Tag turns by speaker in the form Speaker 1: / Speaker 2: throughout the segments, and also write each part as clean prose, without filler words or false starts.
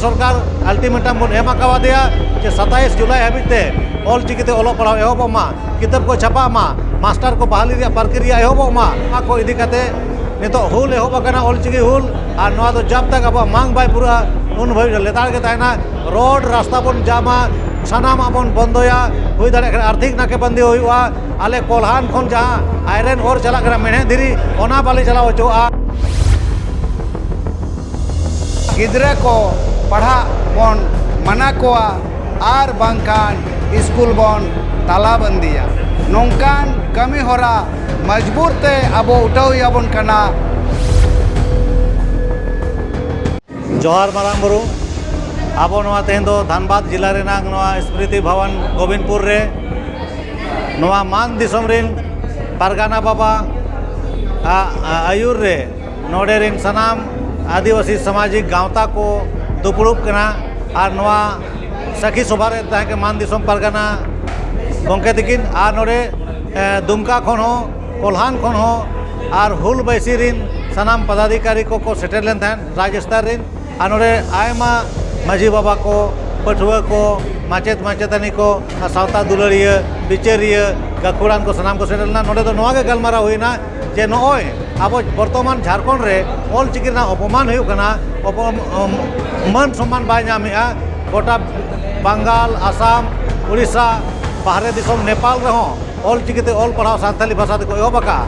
Speaker 1: सरकार अल्टीमेटम बन एम आकावादेया जे 27 जुलाई हाबिते ऑलचिकीते ओलो पढ़ाव एहबमा किताब को छापामा मास्टर को बहाली रे प्रक्रिया एहबमा को इदी काते नितो हुल एहब आकाना ऑलचिकी हुल और नोआ दो जब तक अब मांग बाय पूरा उन भाई लेतार के तायना रोड रास्ता बन जामा सानामा बन बंदोया हुई दाड़े आर्थिक नाकेबंदी हुआ आले कोल्हान खन जहाँ आयरन और चला करा मेहनत धीरी ओना बाले चला वचोआ
Speaker 2: गिद्रा को पढ़ा बन मना कोआ आर बांकान स्कूल बन तालाबंदिया नौकान कमी होरा मजबूर ते अबो उठाव बन कना।
Speaker 1: जोहार मारांग बुरु आबो नोआ तेहन दो धनबाद जिला रेनांग नोआ स्मृति भवन गोविंदपुर रे नोआ मान दिसोम रिन पारगाना बाबा आयुर रे नोडे रिन सनाम आदिवासी सामाजिक गांवता को दुपड़ुब कना और नोआ सखी सभा रे ताहे के मान दिसोम पारगाना गंके दिकिन और नोडे दुमका खन हो कोल्हान खन हो और हुल बैसी रिन सनाम पदाधिकारी को सेटेल लेन थान राजस्थान रिन और नोडे आयमा माजी बाबा को पठुआ को माचेत माचेतानी को सावता दुलड़िया बिचारिया गाकुड़ान को सनाम को सेटेलना नोडे तो नोआ के गलमारा हुईना जे नॉय अब बर्तमान झारखंड रे ऑलचिकी अपमान हुई मन सम्मान बाय नामेगा गोटा बंगाल आसाम उड़ीसा बाहरे दिसम नेपाल रहो ऑलचिकीते ऑल पढ़ाव सानताली भाषा को एहबा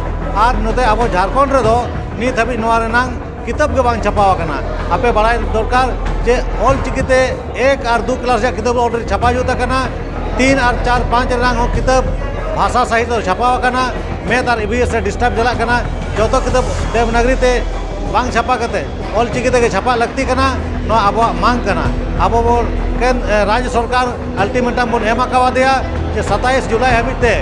Speaker 1: और नोते अब झारखंड रे दो नित हाबी नोआ रेनांग किताब के बांग छापावना आपे बड़ाई दरकार जे ऑलचिकीते 1 और 2 क्लास किताब ऑलरेडी छापा जुता कना 3 और 4 5 रेनांग हो किताब भाषा सहित छापावना मैथ और EVS से डिस्टर्ब चला कना जो किताब देवनागरी ते बांग छापा कते ऑलचिकीते के छापा लगती कना नो अब मांग कना अब राज्य सरकार अल्टीमेटम बन एम आकावादेया जे 27 जुलाई हाबिते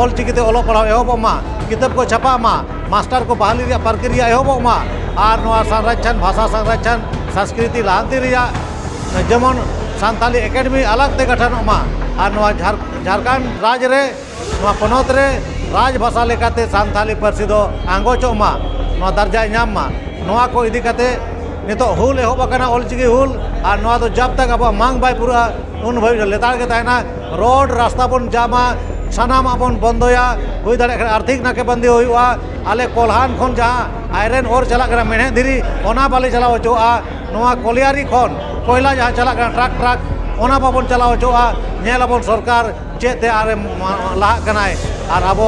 Speaker 1: ऑलचिकीते ओलो पढ़ाव एहबमा किताब को छापामा मास्टर को बहाली रे प्रक्रिया एहबमा और नोआ संरक्षण भाषा संरक्षण संस्कृति लांति रिया जेमन सानताली एकेडमी अलग ते गठनोमा और नोआ झारखंड राज्य रे नोआ पनत रे राज भाषा लेकाते सानताली पार्सी दो आंगोचोमा नोआ दर्जा नामा नोआ को इदी काते नितो हुल एहब आकाना ऑलचिकी हुल और नोआ दो जब तक अब मांग बाय पूरा उन भाई लेतार के तायना रोड रास्ता बन जामा सानामा बन बंदोया हुई दाड़े आर्थिक नाकेबंदी हुआ आले कोल्हान खन जहाँ आयरन और चला करा मेहनत धीरी ओना बाले चला वचोआ नोआ कोलियारी खन कोयला जहाँ चला करा ट्रक ओना बाबन चला वचोआ नेलाबन सरकार चेते आरे लाहा कनाय और अब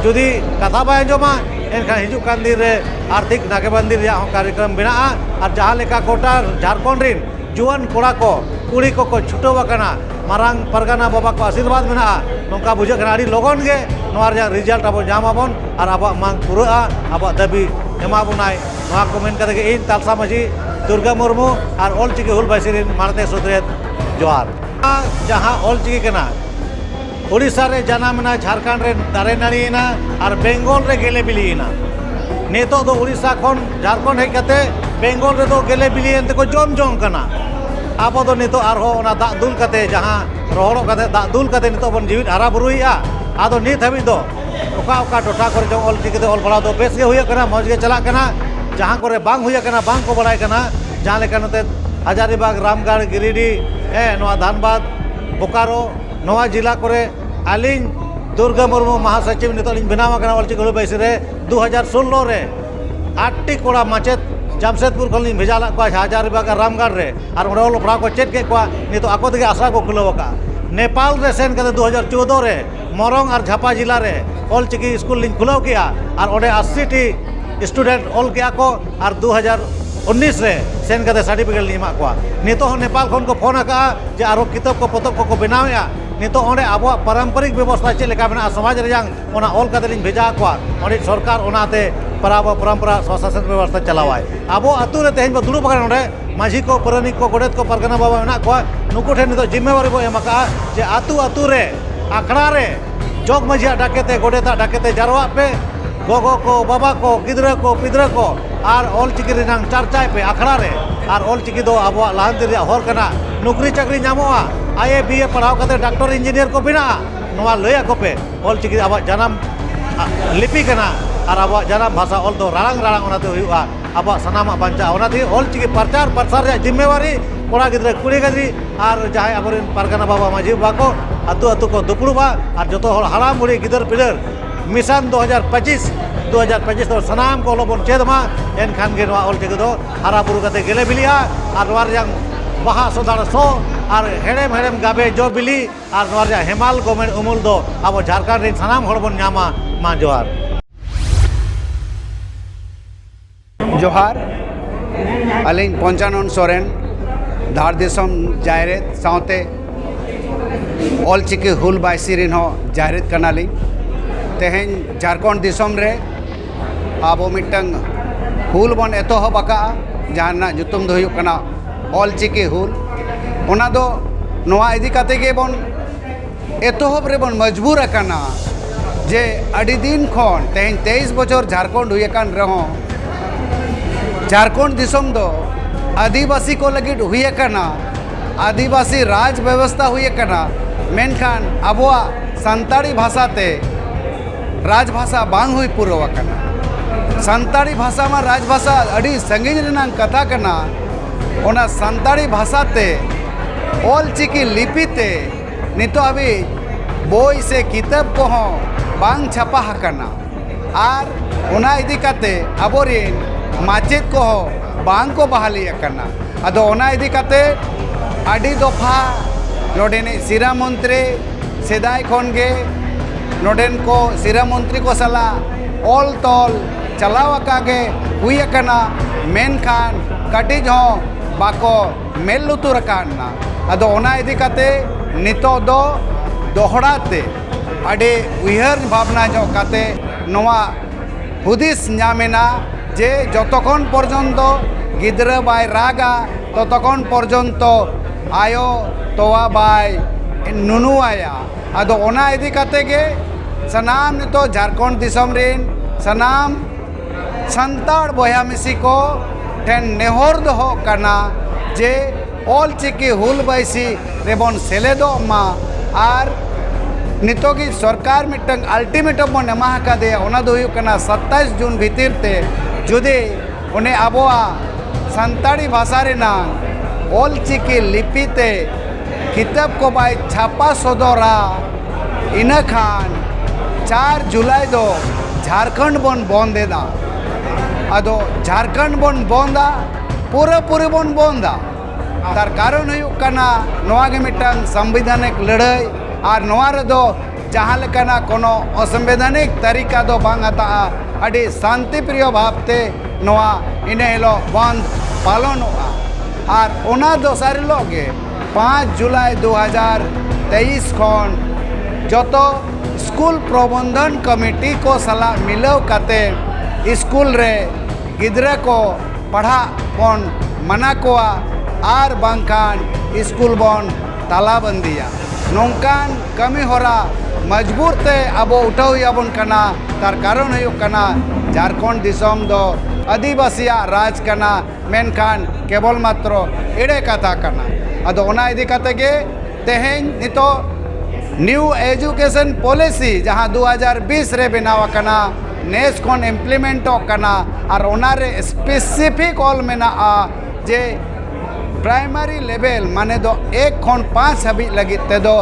Speaker 1: जुदी कथा बाय अंजमा एनखान हिजुक कान दिन रे आर्थिक नाकेबंदी रे कार्यक्रम बना और जहाँ लेका कोटा झारखंड रिन जुआन कोड़ा को कुड़ी को छुटोवना मारांग परगाना बाबा को आशीर्वाद में नौका बुझा लगन गे रिजल्ट अब नामाबन और अब मांग पूरा अब दाबी एमाबनाय को मेन करके इन तालसा माझी दुर्गा मुर्मू और ऑलचिकी हुल बैसी मानते सुधरेत जोहार जहाँ ऑलचिकी कना उड़ीसा रे जानामना झारखंड रे दारे नाड़ीना और बेंगल रे गेले बिलीना नितो दो उड़ीसा खन झारखंड हेज कते बेंगल रे दो गेले बिलीन ते को जम जम कना अब तो नितो आरहो दा दुल कते जहाँ रोहड़ो कते दा दुल कते नितो बन जीवित हारा बुरुईआ आदो नित हाबी दो ओका ओका टोठा करे जो ऑलचिकी ते ऑल पढ़ाव दो बेस गे हुई कना मौज गे चला कना जहाँ करे बांग हुई कना बांग को बड़ाई कना जहाँ लेका नते हजारीबाग रामगढ़ गिरिडीह नोआ धनबाद बोकारो नोआ जिला करे आलिंग दुर्गा मुर्मू महासचिव नितो लिंग बनाव कना ऑलचिकी हुल बैसी रे 2016 रे 8टी कोड़ा माचेत जमशेदपुर खन भेजा को हजारीबाग रामगढ़ रे और ओल पढ़ा को चेक के नितो आको तेगे आशा को खुलवका नेपाल रे सेन कते 2014 रे मोरंग और झापा जिला रे ऑलचिकी स्कूल लिंग खुलव किया और ओडे 80टी स्टूडेंट ऑल किया को और 2019 रे सेन कते सर्टिफिकेट लिंग एमा को नितो नेपाल खन को फोन आका जे आरो किताब को पोतब को बनावेआ नितो ओंडे अब पारंपरिक व्यवस्था चेक लेका मेना समाज रेजांग ओना ऑल कते लिंग भेजा को ओंडे सरकार ओनाते परंपरा स्वशासन व्यवस्था चलावाय अब आतु रे तेहन दुड़ुब आकान ओंडे माझी को परनिक को गोडेत को परगना बाबा मेना को नुकु ठेन नितो जिम्मेवारी बो एमाका जे आतु आतु रे आखड़ा रे जोग माझी डाकेते गोडेता डाकेते जारवा पे गोगो को बाबा को गिद्रा को पिद्रा को और ऑलचिकी रेनांग चर्चाय पे आखड़ा रे और ऑलचिकी दो अब लाहांती रे हर कना नौकरी चाकरी नामोआ IA BA पढ़ाव कते डॉक्टर इंजीनियर को बिना नोआ लया को पे ऑलचिकी अब जन्म लिपि कना और अब जन्म भाषा ऑल दो रांग रांग ओनाते हुआ अब सामान बचा ऑल चिकी प्रचार प्रसार जिम्मेवारी कोड़ा गिद्रे कुड़ी गिद्री और जहाँ अब पारगाना बाबा माजी बाबा को अतु अतु को दुपुड़बा और जो हराम बुढ़ी गिदर पिदर मिशन 2025 तो सनाम को लोबन चेदमा एनखान के ऑल चिकी दो हरा बुरु कते गेले बिलिया और बाहा सोदार सो और हेड़ेम हेड़ेम गाबे जो बिली और हेमाल गवर्नमेंट उमुल दो अब झारखंड रे सनाम हड़ बन नामा मा जोहार
Speaker 2: जोहार अलिंग पंचानन सोरेन धार दिसम जायरेत साउते ऑल चिकी हुल बायसी रिन हो जायरेत कनाली तेहें झारखंड दिसम रे आबो मिटंग हुल बन एतोहब आका जहाना जुतुम दो हुयुग कना ऑल चिकी हुल ओना दो नोआ इदी काते गे बन एतोहब रे बन मजबूर अकाना जे अडी दिन खन तेहें 23 बछर झारखंड हुए कान रहो झारखंड दिसम दो आदिवासी को लगिट हुए कना आदिवासी राज व्यवस्था हुए कना मेनखान अबुआ संताड़ी भाषा ते राजभाषा बांग हुई पुरवा कना संताड़ी भाषा में राजभाषा अड़ी संगीन रेनांग कथा कना ओना संताड़ी भाषा ते ऑल चिकी लिपि ते नितो अभी बोई से किताब को हो बांग छपा हकना आर ओना इदी काते अबोरिन माचेद को हो बांग को बहाली करना अदो ओना इदी काते आडी दफा नोडेन सिरा मंत्री सेदाय खन गे नोडेन को सिरा मंत्री को सला ऑल तोल चलाव कागे हुई करना मेनखान कटिज हो बाको मेल लुतुर करना अदो ओना इदी काते नितो दो दोहड़ाते आडी उयहर भावना जो काते नोआ हुदिस ᱧᱟᱢᱮᱱᱟ जे जतक्षण पर्यंत गिद्रा बाय रागा ततक्षण पर्यंत आयो तोवा बाय नुनुआया अदो ओना इदी काते गे सनाम नितो झारखंड दिसम रेन सनाम संताड़ बया मिसी को ठेन नेहर दो कना जे ऑल चिकी हुल बायसी रेबन सेलेदो मा आर नितोगी सरकार मिटंग अल्टीमेटम बन एमा हकादे ओना दो हुयुग कना 27 जून भीतर ते जुदि उन्हें आबोआ संताड़ी भाषा रेना ऑल चिकी लिपि ते किताब को बाय छापा सदरा इना खान 4 जुलाई दो झारखंड बन बंदेदा अदो झारखंड बन बंदा पूरे बन बंदा तार कारण हुयुग कना नोआ गे मिटंग संविधानिक लड़ाई और नोआ रे दो जहाँ लेकाना कोनो असंवैधानिक तरीका दो बांग आता अड़ी शांति प्रिय भावते नोआ इने हिलो बंद पालन और ओना दोसार लोगे 5 जुलाई 2023 खन जतो स्कूल प्रबंधन कमेटी को सला मिलव काते स्कूल रे गिद्रा को पढ़ा बन मना कोआ आर बांखान स्कूल बन तालाबंदिया नौकान कमी होरा मजबूर ते अब उठाव याबन कना तार कारण हुयुग कना झारखंड दिसम दो आदिवासिया राज कना मेनखान केवल मात्र एड़े कथा कना अदो ओना इदी काते गे तेहें नितो न्यू एजुकेशन पॉलिसी जहाँ 2020 रे बनावा कना नेस खन इम्प्लीमेंट कना और ओना रे स्पेसिफिक ऑल मेना जे प्राइमरी लेवल माने दो 1 खन 5 हाबी लगी ते दो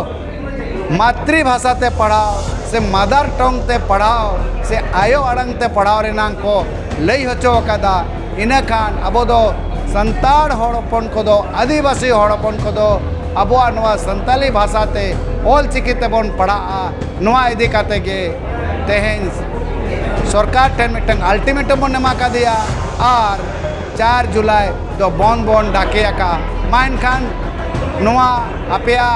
Speaker 2: मातृभाषा ते पढ़ाओ से मदर टंग ते पढ़ाओ से आयो अड़ंग ते पढ़ाओ रेनांग को लई होचो कदा इना खान अबो दो संताड़ हड़पन को दो आदिवासी हड़पन को दो अबुआ नोआ संताली भाषा ते ऑल चिकी ते बन पढ़ा नोआ इदी काते गे तेहें सरकार ठेन मिटंग अल्टीमेटम बन एमा का दिया और 4 जुलाई दो बन डाके का माइन खान नोआ अपेया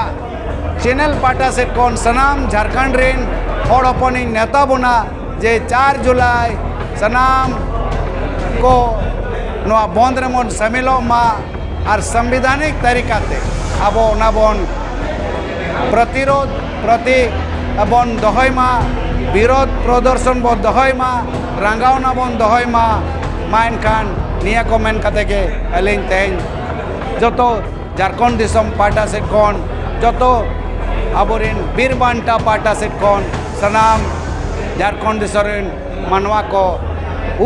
Speaker 2: चैनल पाटा से कौन सनाम झारखंड रेन हड़ हपन नेता बना जे 4 जुलाई सनाम को नोआ बंद रे मन शामिलो मा और संविधानिक तरीका ते अब ओना बन प्रतिरोध प्रति बन दहय मा विरोध प्रदर्शन बन दहय मा रंगावना बन दहय मा माइन खान निया को मेन कते के अलिन तेन जतो झारखंड दिसम पाटा से कौन जतो अबोरिन बीर बांटा पाटा से कौन सनाम झारखंड दिसरेन मानवा को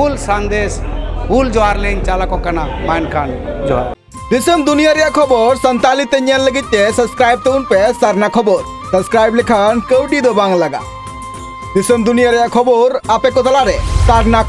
Speaker 2: उल संदेश ᱦᱩᱞ ᱡᱚᱦᱟᱨ ᱞᱤᱧ ᱪᱟᱞ ᱟᱠᱚ ᱠᱟᱱᱟ ᱢᱟ ᱮᱱᱠᱷᱟᱱ ᱡᱚᱦᱟर
Speaker 3: दिसम दुनिया रे खबर संताली ते नेल लगित ते सब्सक्राइब तो उन पे सरना खबर सब्सक्राइब लेखान कौडी दो बांग लगा दिसम दुनिया रे खबर आपे को तलारे सरना